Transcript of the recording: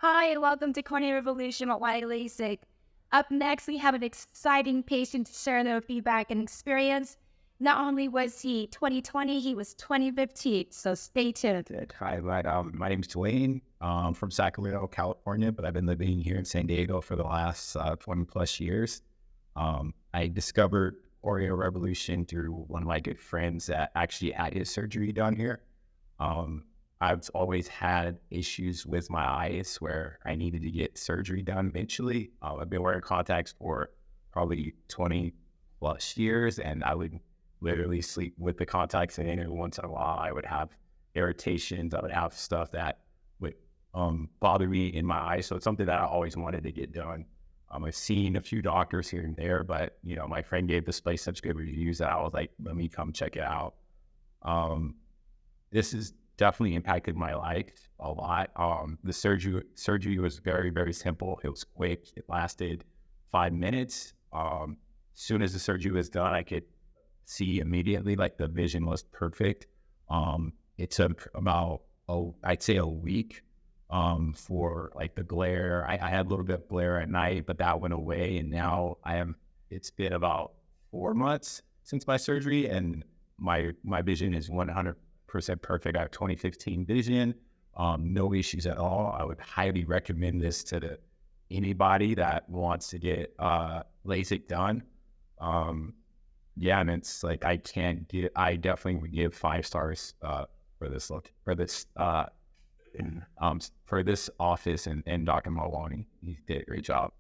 Hi, and welcome to Cornea Revolution-Motwani LASIK. Up next, we have an exciting patient to share their feedback and experience. Not only was he 2020, he was 2015, so stay tuned. Hi, my name's Dwayne. I'm from Sacramento, California, but I've been living here in San Diego for the last 20 plus years. I discovered Cornea Revolution through one of my good friends that actually had his surgery done here. I've always had issues with my eyes where I needed to get surgery done eventually. I've been wearing contacts for probably 20 plus years, and I would literally sleep with the contacts in. Every once in a while, I would have irritations. I would have stuff that would bother me in my eyes. So it's something that I always wanted to get done. I've seen a few doctors here and there, but my friend gave this place such good reviews that I was like, let me come check it out. This has definitely impacted my life a lot. The surgery was very, very simple. It was quick. It lasted 5 minutes. Soon as the surgery was done, I could see immediately, like the vision was perfect. It took about, I'd say a week for like the glare. I had a little bit of glare at night, but that went away. And now it's been about 4 months since my surgery, and my vision is 100% perfect. I have 2015 vision, no issues at all. I would highly recommend this to anybody that wants to get LASIK done. And it's like I definitely would give 5 stars for this office and Dr. Motwani. He did a great job.